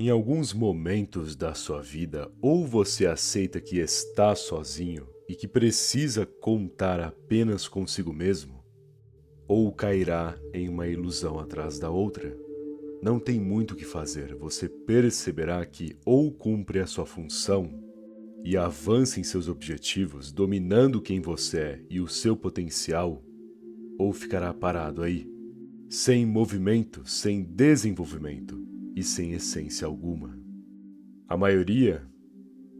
Em alguns momentos da sua vida, ou você aceita que está sozinho e que precisa contar apenas consigo mesmo, ou cairá em uma ilusão atrás da outra. Não tem muito o que fazer, você perceberá que ou cumpre a sua função e avança em seus objetivos, dominando quem você é e o seu potencial, ou ficará parado aí, sem movimento, sem desenvolvimento e sem essência alguma. A maioria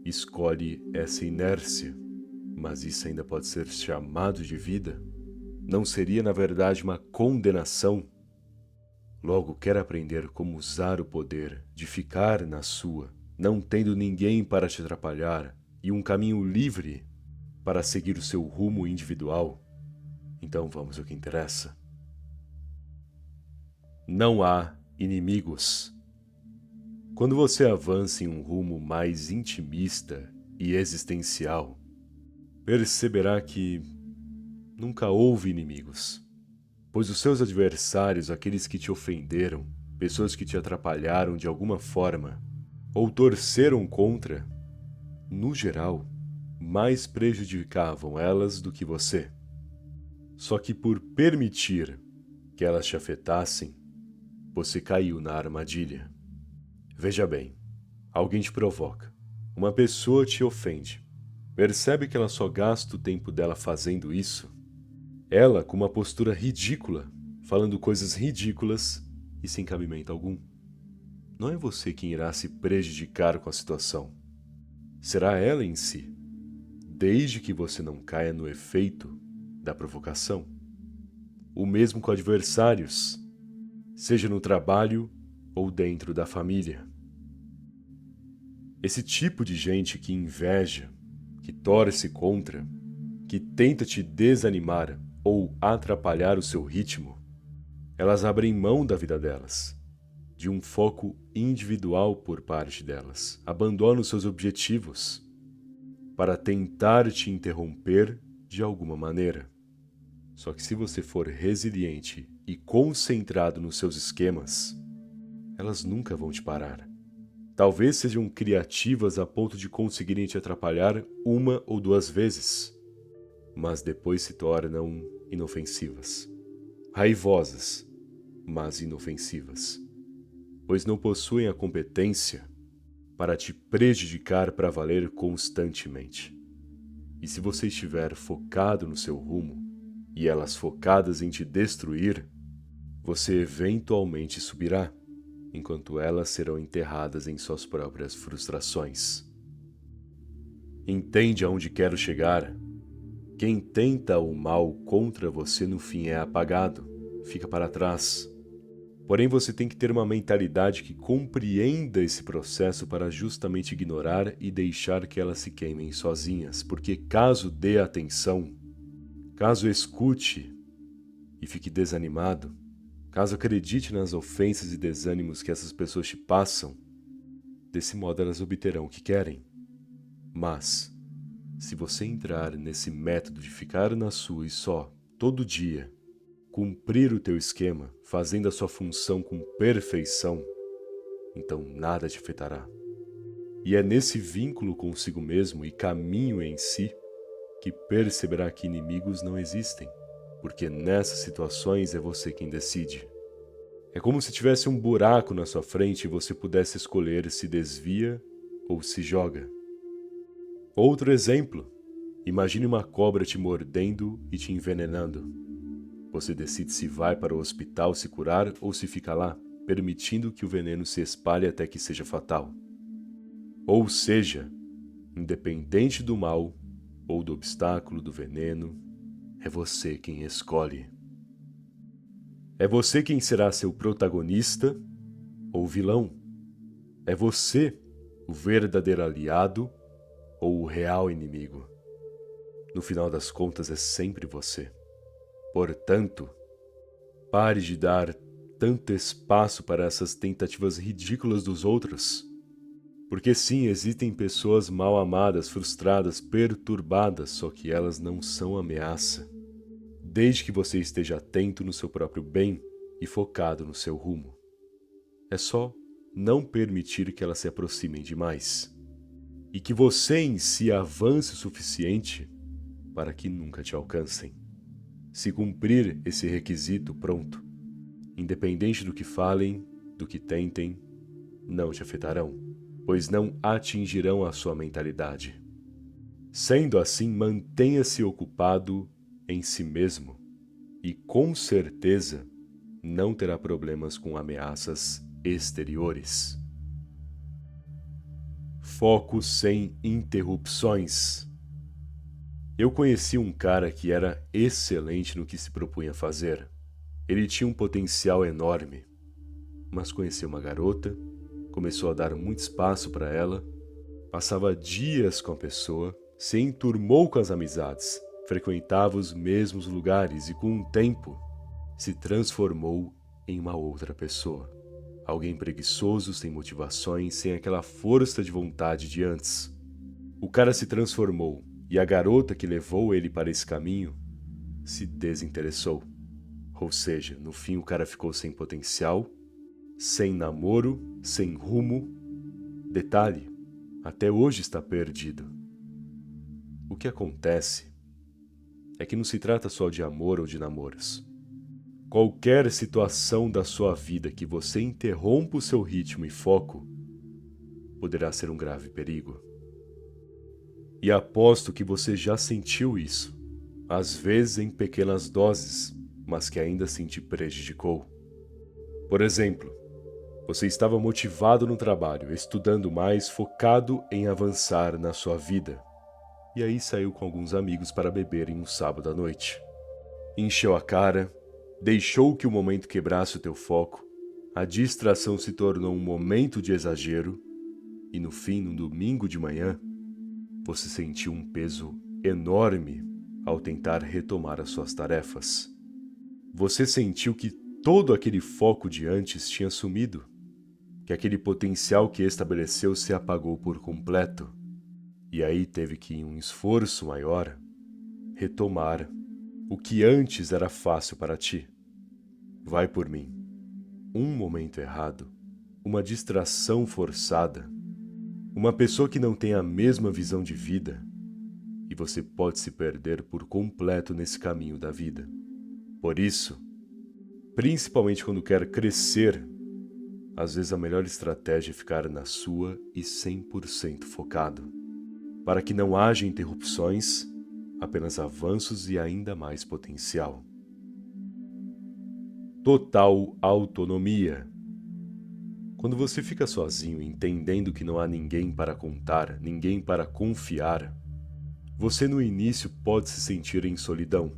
escolhe essa inércia, mas isso ainda pode ser chamado de vida? Não seria, na verdade, uma condenação? Logo, quer aprender como usar o poder de ficar na sua, não tendo ninguém para te atrapalhar e um caminho livre para seguir o seu rumo individual? Então vamos ao que interessa. Não há inimigos. Quando você avança em um rumo mais intimista e existencial, perceberá que nunca houve inimigos, pois os seus adversários, aqueles que te ofenderam, pessoas que te atrapalharam de alguma forma, ou torceram contra, no geral, mais prejudicavam elas do que você. Só que por permitir que elas te afetassem, você caiu na armadilha. Veja bem, alguém te provoca, uma pessoa te ofende. Percebe que ela só gasta o tempo dela fazendo isso? Ela com uma postura ridícula, falando coisas ridículas e sem cabimento algum. Não é você quem irá se prejudicar com a situação. Será ela em si, desde que você não caia no efeito da provocação. O mesmo com adversários, seja no trabalho ou dentro da família. Esse tipo de gente que inveja, que torce contra, que tenta te desanimar ou atrapalhar o seu ritmo, elas abrem mão da vida delas, de um foco individual por parte delas, abandonam seus objetivos para tentar te interromper de alguma maneira. Só que se você for resiliente e concentrado nos seus esquemas, elas nunca vão te parar. Talvez sejam criativas a ponto de conseguirem te atrapalhar uma ou duas vezes, mas depois se tornam inofensivas. Raivosas, mas inofensivas, pois não possuem a competência para te prejudicar para valer constantemente. E se você estiver focado no seu rumo, e elas focadas em te destruir, você eventualmente subirá, enquanto elas serão enterradas em suas próprias frustrações. Entende aonde quero chegar? Quem tenta o mal contra você no fim é apagado, fica para trás. Porém, você tem que ter uma mentalidade que compreenda esse processo para justamente ignorar e deixar que elas se queimem sozinhas, porque caso dê atenção, caso escute e fique desanimado, caso acredite nas ofensas e desânimos que essas pessoas te passam, desse modo elas obterão o que querem. Mas, se você entrar nesse método de ficar na sua e só, todo dia, cumprir o teu esquema, fazendo a sua função com perfeição, então nada te afetará. E é nesse vínculo consigo mesmo e caminho em si que perceberá que inimigos não existem, porque nessas situações é você quem decide. É como se tivesse um buraco na sua frente e você pudesse escolher se desvia ou se joga. Outro exemplo, imagine uma cobra te mordendo e te envenenando. Você decide se vai para o hospital se curar ou se fica lá, permitindo que o veneno se espalhe até que seja fatal. Ou seja, independente do mal ou do obstáculo do veneno, é você quem escolhe. É você quem será seu protagonista ou vilão. É você o verdadeiro aliado ou o real inimigo. No final das contas, é sempre você. Portanto, pare de dar tanto espaço para essas tentativas ridículas dos outros. Porque sim, existem pessoas mal amadas, frustradas, perturbadas, só que elas não são ameaça. Desde que você esteja atento no seu próprio bem e focado no seu rumo. É só não permitir que elas se aproximem demais. E que você em si avance o suficiente para que nunca te alcancem. Se cumprir esse requisito, pronto. Independente do que falem, do que tentem, não te afetarão, pois não atingirão a sua mentalidade. Sendo assim, mantenha-se ocupado em si mesmo e, com certeza, não terá problemas com ameaças exteriores. Foco sem interrupções. Eu conheci um cara que era excelente no que se propunha fazer. Ele tinha um potencial enorme, mas conheceu uma garota, começou a dar muito espaço para ela, passava dias com a pessoa, se enturmou com as amizades, frequentava os mesmos lugares e, com o tempo, se transformou em uma outra pessoa. Alguém preguiçoso, sem motivações, sem aquela força de vontade de antes. O cara se transformou e a garota que levou ele para esse caminho se desinteressou. Ou seja, no fim o cara ficou sem potencial, sem namoro, sem rumo. Detalhe, até hoje está perdido. O que acontece é que não se trata só de amor ou de namoros. Qualquer situação da sua vida que você interrompa o seu ritmo e foco poderá ser um grave perigo. E aposto que você já sentiu isso, às vezes em pequenas doses, mas que ainda assim te prejudicou. Por exemplo, você estava motivado no trabalho, estudando mais, focado em avançar na sua vida. E aí saiu com alguns amigos para beberem um sábado à noite. Encheu a cara, deixou que o momento quebrasse o teu foco, a distração se tornou um momento de exagero e no fim, no domingo de manhã, você sentiu um peso enorme ao tentar retomar as suas tarefas. Você sentiu que todo aquele foco de antes tinha sumido, que aquele potencial que estabeleceu se apagou por completo. E aí teve que, em um esforço maior, retomar o que antes era fácil para ti. Vai por mim. Um momento errado, uma distração forçada, uma pessoa que não tem a mesma visão de vida, e você pode se perder por completo nesse caminho da vida. Por isso, principalmente quando quer crescer, às vezes a melhor estratégia é ficar na sua e 100% focado, para que não haja interrupções, apenas avanços e ainda mais potencial. Total autonomia. Quando você fica sozinho, entendendo que não há ninguém para contar, ninguém para confiar, você no início pode se sentir em solidão.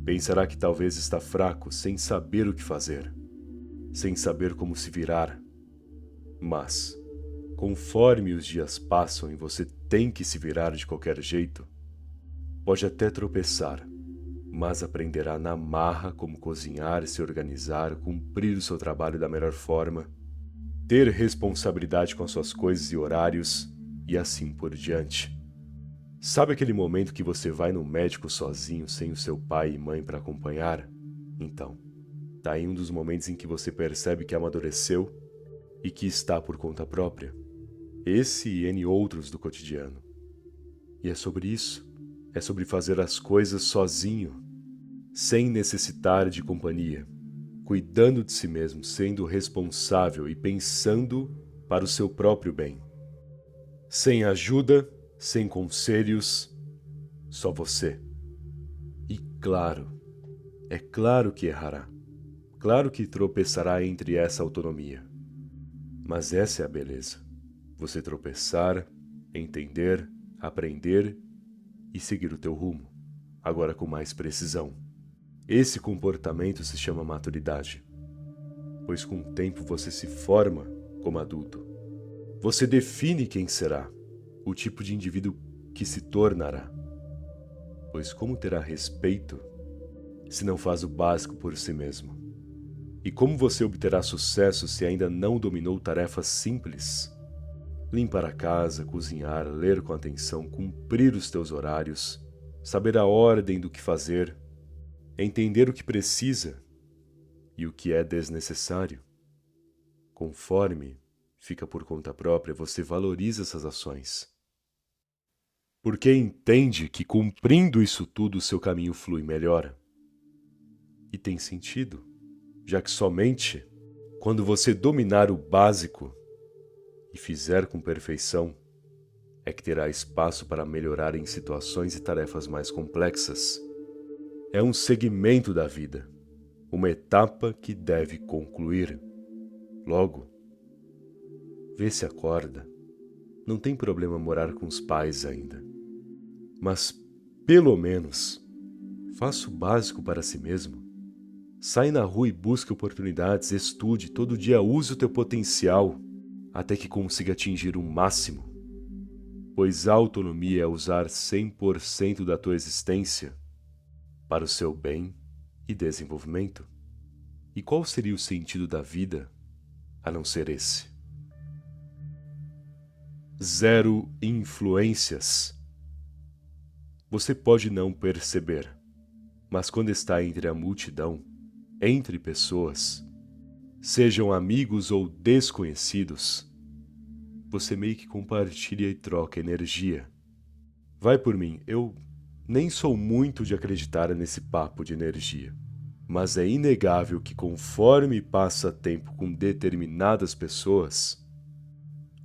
Pensará que talvez está fraco, sem saber o que fazer, sem saber como se virar. Mas, conforme os dias passam e você tem que se virar de qualquer jeito, pode até tropeçar, mas aprenderá na marra como cozinhar, se organizar, cumprir o seu trabalho da melhor forma, ter responsabilidade com as suas coisas e horários e assim por diante. Sabe aquele momento que você vai no médico sozinho, sem o seu pai e mãe para acompanhar? Então, tá aí um dos momentos em que você percebe que amadureceu e que está por conta própria. Esse e N outros do cotidiano. E é sobre isso. É sobre fazer as coisas sozinho, sem necessitar de companhia, cuidando de si mesmo, sendo responsável e pensando para o seu próprio bem. Sem ajuda, sem conselhos, só você. E claro, é claro que errará. Claro que tropeçará entre essa autonomia. Mas essa é a beleza. Você tropeçar, entender, aprender e seguir o teu rumo, agora com mais precisão. Esse comportamento se chama maturidade, pois com o tempo você se forma como adulto. Você define quem será, o tipo de indivíduo que se tornará. Pois como terá respeito se não faz o básico por si mesmo? E como você obterá sucesso se ainda não dominou tarefas simples? Limpar a casa, cozinhar, ler com atenção, cumprir os teus horários, saber a ordem do que fazer, entender o que precisa e o que é desnecessário, conforme fica por conta própria, você valoriza essas ações. Porque entende que cumprindo isso tudo, o seu caminho flui melhor. E tem sentido, já que somente quando você dominar o básico e fizer com perfeição, é que terá espaço para melhorar em situações e tarefas mais complexas. É um segmento da vida, uma etapa que deve concluir. Logo, vê se acorda. Não tem problema morar com os pais ainda. Mas, pelo menos, faça o básico para si mesmo. Sai na rua e busque oportunidades, estude, todo dia use o teu potencial até que consiga atingir o máximo. Pois a autonomia é usar 100% da tua existência para o seu bem e desenvolvimento. E qual seria o sentido da vida a não ser esse? 0 influências. Você pode não perceber, mas quando está entre a multidão, entre pessoas, sejam amigos ou desconhecidos, você meio que compartilha e troca energia. Vai por mim, eu nem sou muito de acreditar nesse papo de energia, mas é inegável que conforme passa tempo com determinadas pessoas,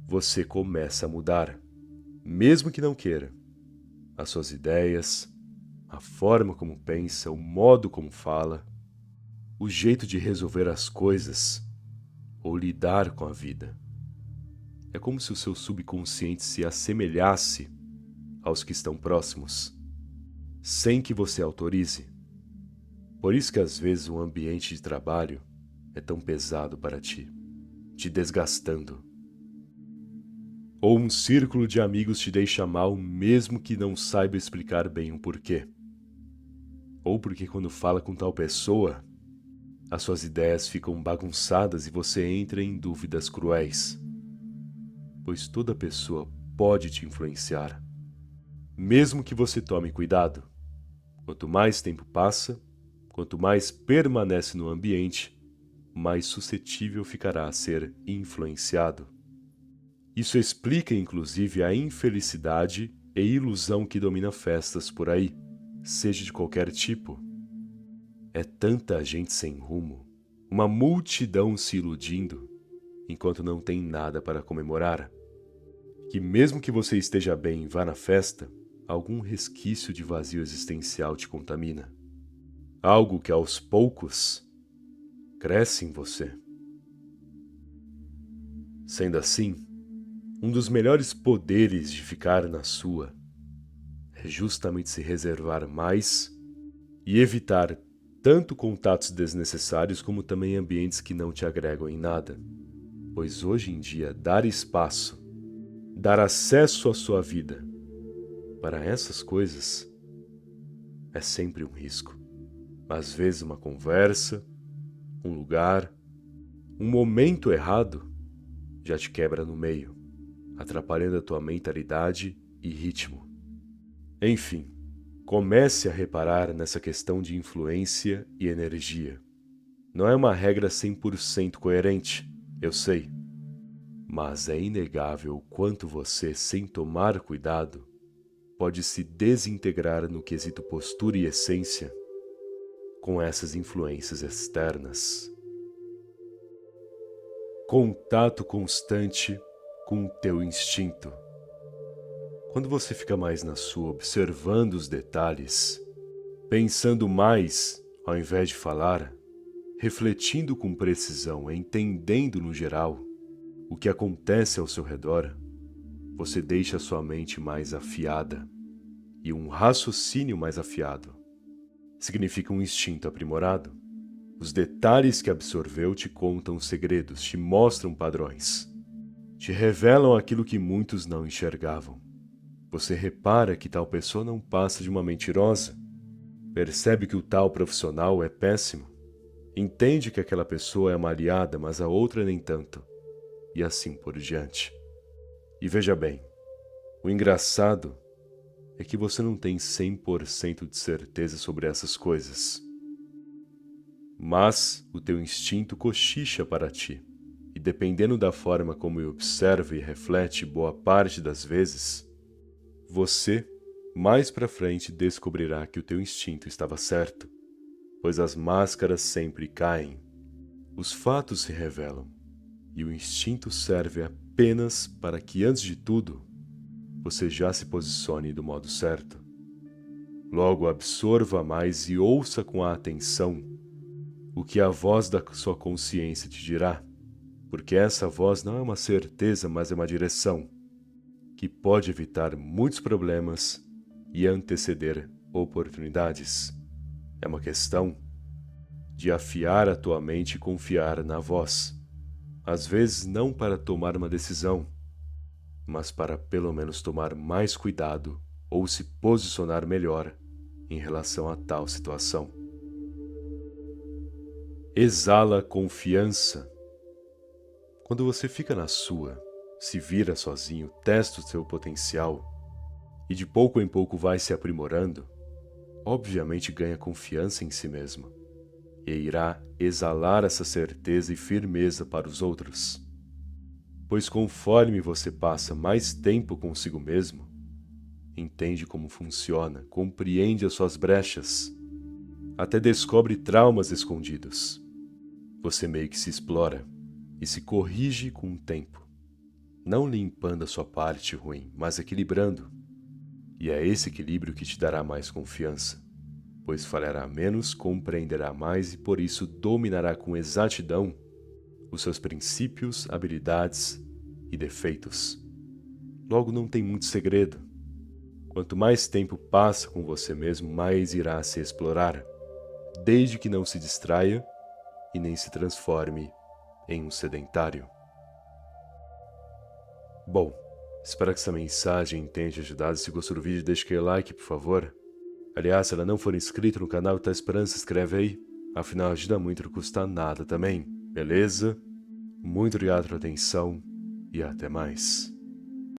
você começa a mudar, mesmo que não queira. As suas ideias, a forma como pensa, o modo como fala, o jeito de resolver as coisas ou lidar com a vida. É como se o seu subconsciente se assemelhasse aos que estão próximos, sem que você autorize. Por isso que às vezes um ambiente de trabalho é tão pesado para ti, te desgastando. Ou um círculo de amigos te deixa mal mesmo que não saiba explicar bem o porquê. Ou porque quando fala com tal pessoa, as suas ideias ficam bagunçadas e você entra em dúvidas cruéis. Pois toda pessoa pode te influenciar, mesmo que você tome cuidado. Quanto mais tempo passa, quanto mais permanece no ambiente, mais suscetível ficará a ser influenciado. Isso explica, inclusive, a infelicidade e ilusão que domina festas por aí, seja de qualquer tipo. É tanta gente sem rumo, uma multidão se iludindo, enquanto não tem nada para comemorar, que mesmo que você esteja bem e vá na festa, algum resquício de vazio existencial te contamina. Algo que aos poucos cresce em você. Sendo assim, um dos melhores poderes de ficar na sua é justamente se reservar mais e evitar tanto contatos desnecessários como também ambientes que não te agregam em nada. Pois hoje em dia, dar espaço, dar acesso à sua vida para essas coisas é sempre um risco. Às vezes uma conversa, um lugar, um momento errado já te quebra no meio, atrapalhando a tua mentalidade e ritmo. Enfim, comece a reparar nessa questão de influência e energia. Não é uma regra 100% coerente, eu sei, mas é inegável o quanto você, sem tomar cuidado, pode se desintegrar no quesito postura e essência com essas influências externas. Contato constante com o teu instinto. Quando você fica mais na sua, observando os detalhes, pensando mais ao invés de falar, refletindo com precisão, entendendo no geral o que acontece ao seu redor, você deixa a sua mente mais afiada e um raciocínio mais afiado. Significa um instinto aprimorado. Os detalhes que absorveu te contam segredos, te mostram padrões, te revelam aquilo que muitos não enxergavam. Você repara que tal pessoa não passa de uma mentirosa, percebe que o tal profissional é péssimo, entende que aquela pessoa é uma aliada, mas a outra nem tanto, e assim por diante. E veja bem, o engraçado é que você não tem 100% de certeza sobre essas coisas. Mas o teu instinto cochicha para ti E dependendo da forma como observa e reflete boa parte das vezes, você, mais pra frente, descobrirá que o teu instinto estava certo, pois as máscaras sempre caem, os fatos se revelam, e o instinto serve apenas para que, antes de tudo, você já se posicione do modo certo. Logo, absorva mais e ouça com atenção o que a voz da sua consciência te dirá, porque essa voz não é uma certeza, mas é uma direção que pode evitar muitos problemas e anteceder oportunidades. É uma questão de afiar a tua mente e confiar na voz. Às vezes não para tomar uma decisão, mas para pelo menos tomar mais cuidado ou se posicionar melhor em relação a tal situação. Exala confiança. Quando você fica na sua, se vira sozinho, testa o seu potencial e de pouco em pouco vai se aprimorando, obviamente ganha confiança em si mesmo e irá exalar essa certeza e firmeza para os outros. Pois conforme você passa mais tempo consigo mesmo, entende como funciona, compreende as suas brechas, até descobre traumas escondidos. Você meio que se explora e se corrige com o tempo, não limpando a sua parte ruim, mas equilibrando. E é esse equilíbrio que te dará mais confiança, pois falhará menos, compreenderá mais e por isso dominará com exatidão os seus princípios, habilidades e defeitos. Logo, não tem muito segredo. Quanto mais tempo passa com você mesmo, mais irá se explorar, desde que não se distraia e nem se transforme em um sedentário. Bom, espero que essa mensagem tenha te ajudado. Se gostou do vídeo, deixa aquele like, por favor. Aliás, se ela não for inscrito no canal e tá esperando, se inscreve aí. Afinal, ajuda muito, não custa nada também, beleza? Muito obrigado pela atenção e até mais.